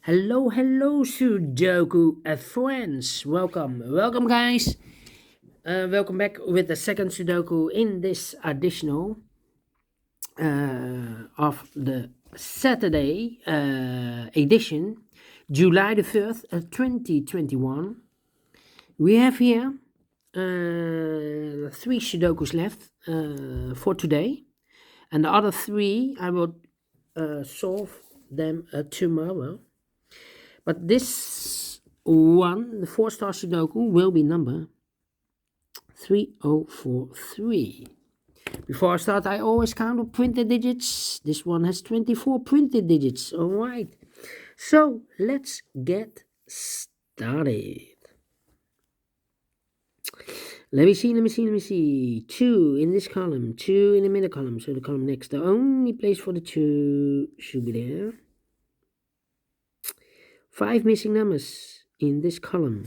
Hello, Sudoku friends. Welcome, guys. Welcome back with the second Sudoku in this additional of the Saturday edition, July the 3rd, 2021. We have here three Sudokus left for today, and the other three I will solve them tomorrow. But this one, the 4-star Sudoku, will be number 3043. Before I start, I always count up printed digits. This one has 24 printed digits. Alright. So, let's get started. Let me see. 2 in this column, 2 in the middle column. So the column next, the only place for the 2 should be there. 5 missing numbers in this column.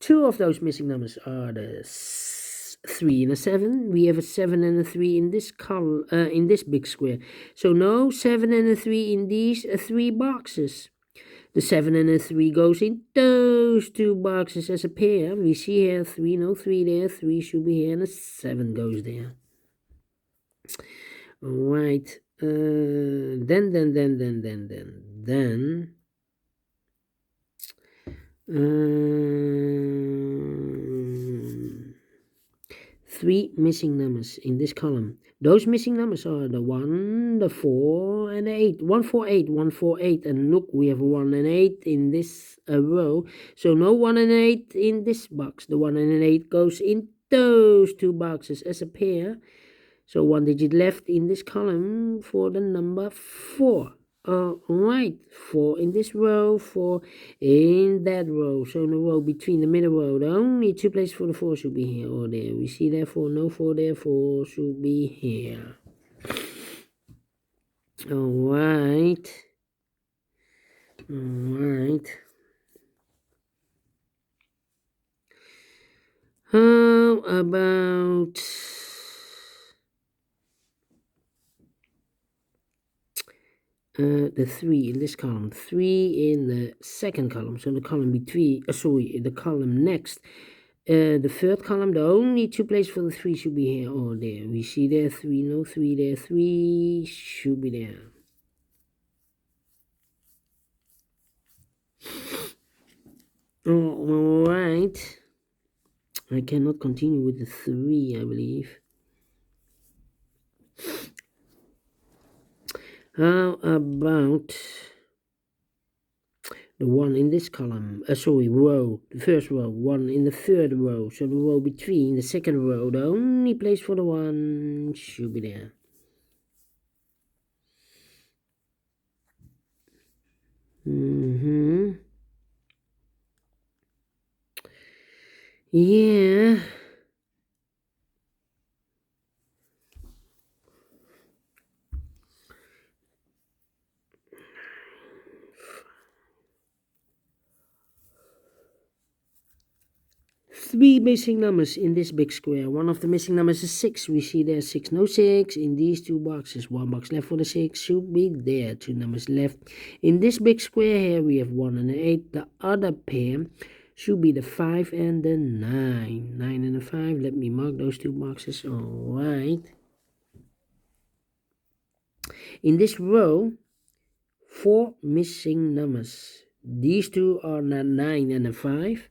2 of those missing numbers are the 3 and a 7. We have a 7 and a 3 in this column, in this big square. So no 7 and a 3 in these 3 boxes. The 7 and a 3 goes in those 2 boxes as a pair. We see here 3, no 3 there. 3 should be here, and a 7 goes there. Alright. Then. 3 missing numbers in this column. Those missing numbers are the 1, the 4, and the 8. 148. And look, we have 1 and 8 in this row. So no 1 and 8 in this box. The 1 and an 8 goes in those 2 boxes as a pair. So 1 digit left in this column for the number 4. Alright, 4 in this row, 4 in that row. So in the row between the middle row, the only 2 places for the 4 should be here or there. We see therefore no 4 there, 4 should be here. Alright. How about the 3 in this column, 3 in the second column, so the column between, the column next, the third column, the only 2 places for the 3 should be here or there. We see there 3, no 3 there, 3 should be there. Alright, I cannot continue with the 3, I believe. How about the 1 in this column, row, the first row, 1 in the third row, so the row between the second row, the only place for the 1 should be there. Yeah. Three missing numbers in this big square. One of the missing numbers is 6. We see there 6, no 6 in these 2 boxes. 1 box left for the 6 should be there. 2 numbers left. In this big square here we have 1 and an 8. The other pair should be the 5 and the 9. 9 and a 5. Let me mark those 2 boxes. Alright. In this row, 4 missing numbers. These 2 are not 9 and a 5.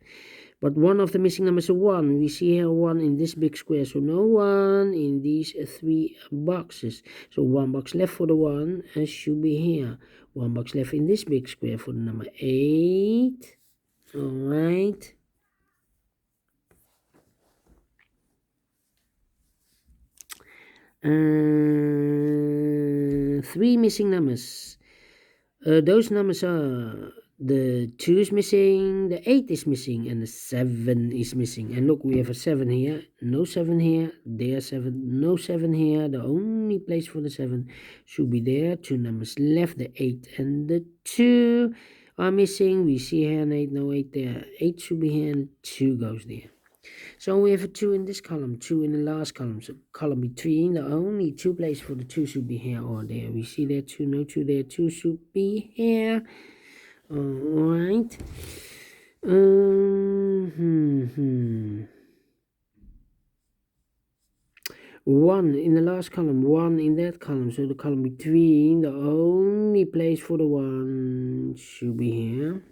But one of the missing numbers is a 1. We see here 1 in this big square. So no 1 in these 3 boxes. So 1 box left for the 1 should be here. 1 box left in this big square for the number 8. Alright. Three missing numbers. Those numbers are the 2 is missing, the 8 is missing, and the 7 is missing. And look, we have a 7 here, no 7 here, there 7, no 7 here. The only place for the 7 should be there. 2 numbers left, the 8 and the 2 are missing. We see here an 8, no 8 there. 8 should be here, and 2 goes there. So we have a 2 in this column, 2 in the last column. So column between, the only 2 places for the 2 should be here or there. We see there 2, no 2 there, 2 should be here. Alright. One in the last column, one in that column. So the column between, the only place for the one should be here.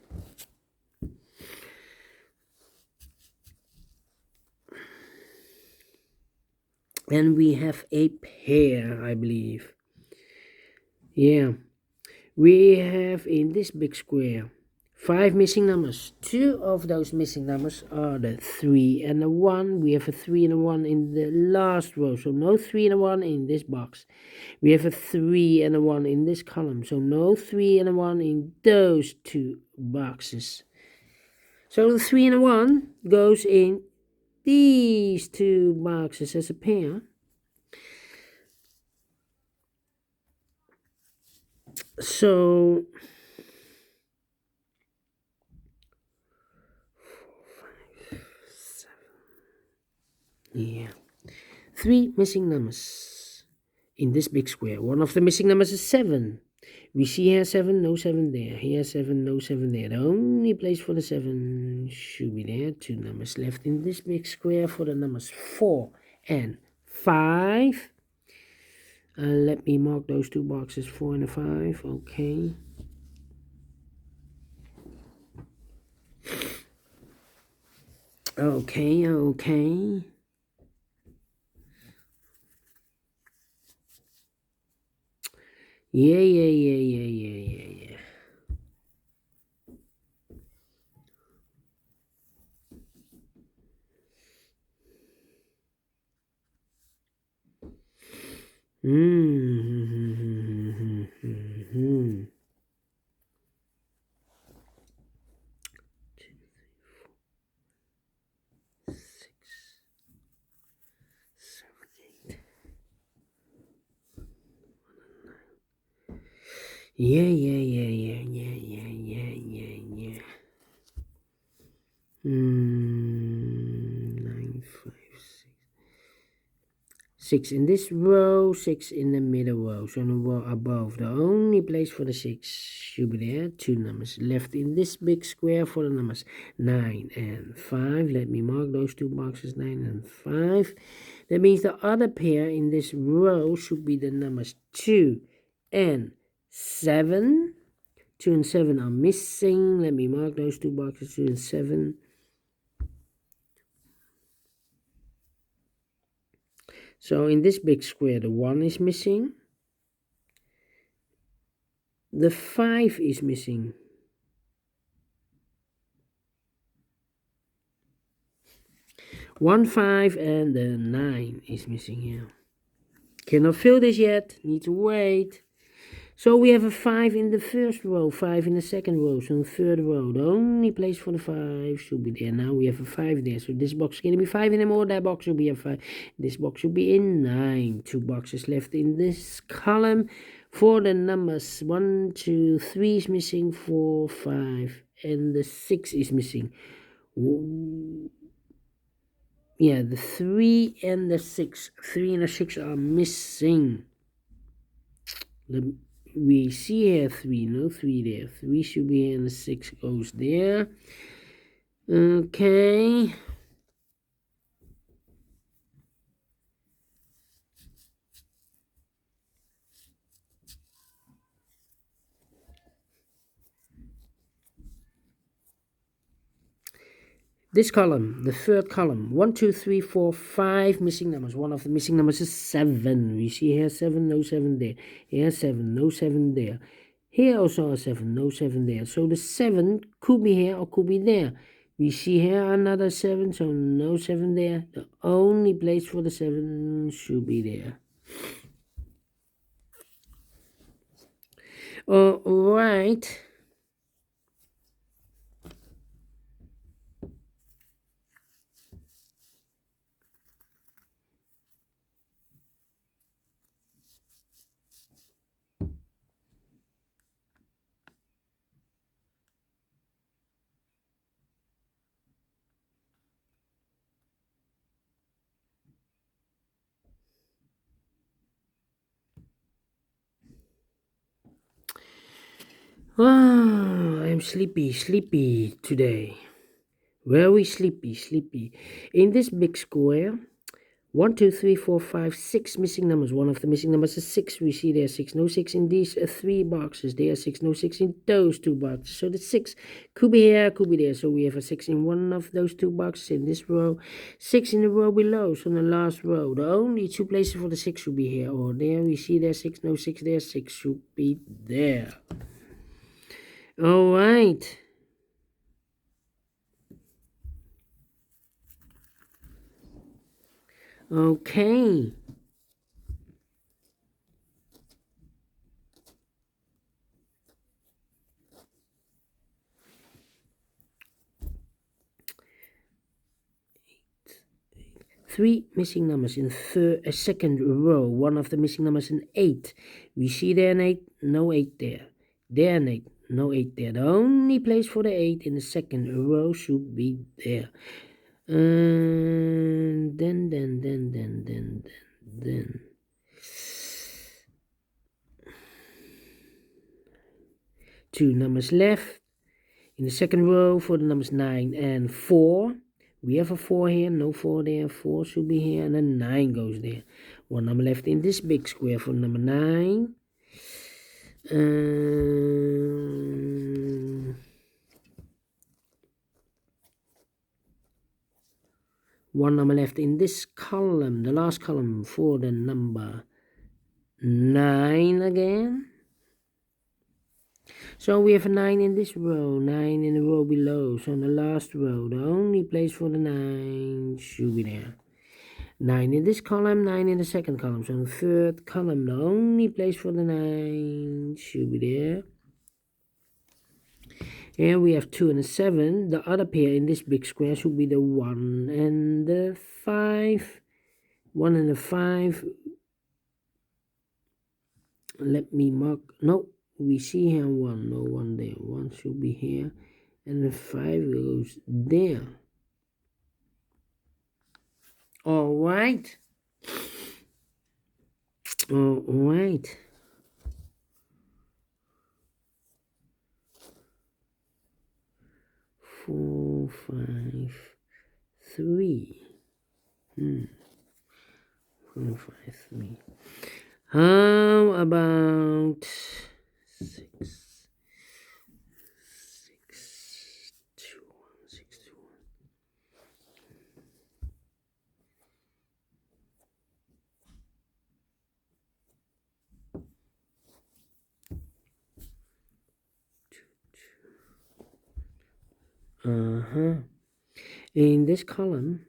And we have a pair, I believe. Yeah. We have in this big square 5 missing numbers. 2 of those missing numbers are the 3 and the 1. We have a 3 and a 1 in the last row, so no 3 and a 1 in this box. We have a 3 and a 1 in this column, so no 3 and a 1 in those 2 boxes. So the 3 and a 1 goes in these 2 boxes as a pair. So 4, 5, 7. Yeah. 3 missing numbers in this big square. One of the missing numbers is 7. We see here 7, no 7 there. Here 7, no 7 there. The only place for the 7 should be there. 2 numbers left in this big square for the numbers 4 and 5. Let me mark those 2 boxes, 4 and 5. Okay. Okay. Yeah. Mm-hmm. 6, 7, 8. Yeah. 9, 5, 6 in this row, 6 in the middle row, so the row above. The only place for the 6 should be there. 2 numbers left in this big square for the numbers 9 and 5. Let me mark those 2 boxes, 9 and 5. That means the other pair in this row should be the numbers 2 and 7. 2 and 7 are missing. Let me mark those 2 boxes, 2 and 7. So in this big square, the 1 is missing. The 5 is missing. 1, 5, and the 9 is missing here. Cannot fill this yet. Need to wait. So we have a 5 in the first row, 5 in the second row, so the third row. The only place for the 5 should be there. Now we have a 5 there. So this box can be 5 anymore. That box should be a 5. This box should be in 9. 2 boxes left in this column for the numbers. 1, 2, 3 is missing. 4, 5, and the 6 is missing. Yeah, the 3 and the 6. 3 and the 6 are missing. We see here 3, no 3 there. 3 should be here and the 6 goes there. Okay. This column, the third column, 1, 2, 3, 4, 5 missing numbers. One of the missing numbers is 7. We see here 7, no 7 there. Here 7, no 7 there. Here also a 7, no 7 there. So the 7 could be here or could be there. We see here another 7, so no 7 there. The only place for the 7 should be there. All right. I am sleepy today. Very sleepy. In this big square, 1, 2, 3, 4, 5, 6 missing numbers. One of the missing numbers is 6. We see there 6, no 6 in these 3 boxes. There are 6, no 6 in those 2 boxes. So the 6 could be here, could be there. So we have a 6 in one of those 2 boxes in this row, 6 in the row below. So in the last row, the only 2 places for the 6 should be here or there. We see there 6, no 6 there, 6 should be there. All right. Okay. Three missing numbers in second row. One of the missing numbers in 8. We see there an 8, no 8 there. There an 8, no 8 there. The only place for the 8 in the second row should be there. And then. 2 numbers left. In the second row for the numbers 9 and 4. We have a 4 here, no 4 there. 4 should be here, and then 9 goes there. One number left in this big square for number 9. One number left in this column, the last column for the number 9 again. So we have a 9 in this row, 9 in the row below. So in the last row, the only place for the 9 should be there. 9 in this column, 9 in the second column. So in the third column, the only place for the 9 should be there. Here we have 2 and a 7. The other pair in this big square should be the 1 and the 5. 1 and the 5. Let me mark. No, we see here 1. No 1 there. 1 should be here. And the 5 goes there. All right. 4, 5, 3. 4, 5, 3. How about 6, 2, 1, 6, 2, 1. In this column,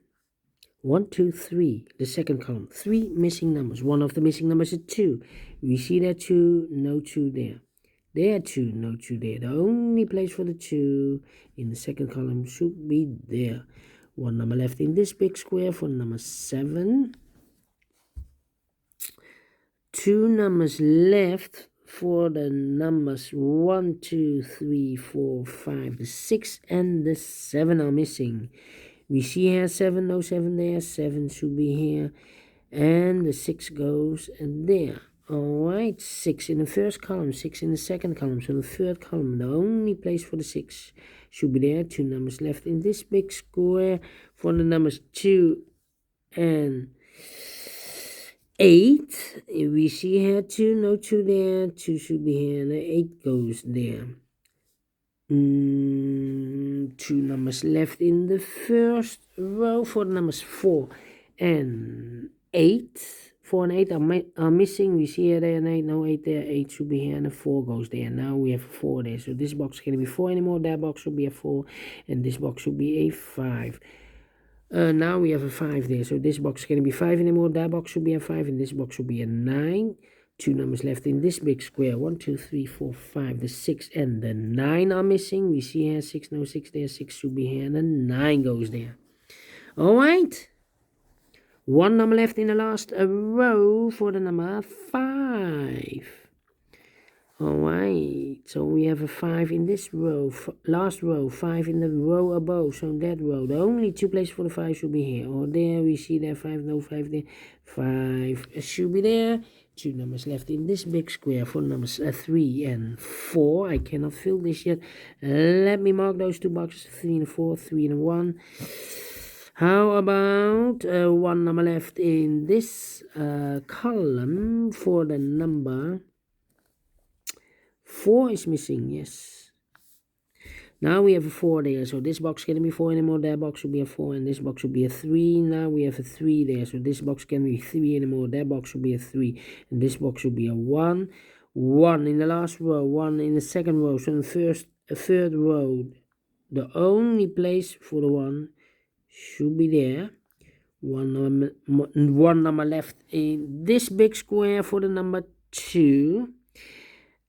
1, 2, 3, the second column, 3 missing numbers. One of the missing numbers is 2. We see that 2, no 2 there. There 2, no 2 there. The only place for the 2 in the second column should be there. One number left in this big square for number 7. 2 numbers left for the numbers 1, 2, 3, 4, 5, the 6 and the 7 are missing. We see here 7, no 7 there, 7 should be here, and the 6 goes there. Alright, 6 in the first column, 6 in the second column, so the third column, the only place for the 6 should be there. 2 numbers left in this big square for the numbers 2 and 8. We see here 2, no 2 there, 2 should be here, and the 8 goes there. 2 numbers left in the first row for the numbers 4 and 8. 4 and 8 are missing. We see here there an 8, no 8 there, 8 should be here, and a 4 goes there. Now we have a 4 there, so this box can't be 4 anymore. That box should be a 4, and this box should be a 5. Now we have a 5 there, so this box can't be 5 anymore. That box should be a 5, and this box should be a 9. 2 numbers left in this big square. 1, 2, 3, 4, 5. The 6 and the 9 are missing. We see here 6, no 6 there. 6 should be here, and the 9 goes there. All right. 1 number left in the last row for the number 5. All right. So we have a 5 in this row. Last row. 5 in the row above. So that row. The only 2 places for the 5 should be here or there. We see there 5, no 5 there. 5 should be there. 2 numbers left in this big square for numbers 3 and 4. I cannot fill this yet. Let me mark those 2 boxes, 3 and 4, 3 and 1. How about 1 number left in this column for the number 4 is missing, yes. Now we have a 4 there, so this box can't be 4 anymore, that box will be a 4, and this box will be a 3. Now we have a 3 there, so this box can't be 3 anymore, that box will be a 3, and this box will be a 1. 1 in the last row, 1 in the second row, so in the third row, the only place for the 1 should be there. One number left in this big square for the number 2.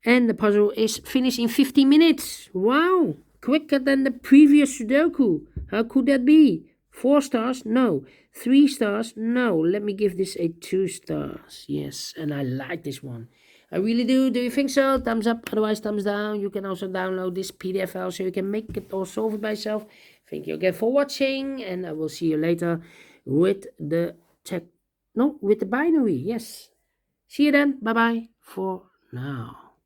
And the puzzle is finished in 15 minutes. Wow! Quicker than the previous Sudoku. How could that be? 4 stars? No. 3 stars? No. Let me give this a 2 stars. Yes, and I like this one. I really do. Do you think so? Thumbs up, otherwise thumbs down. You can also download this PDF file so you can make it or solve it by yourself. Thank you again for watching, and I will see you later with the with the binary. Yes. See you then. Bye-bye for now.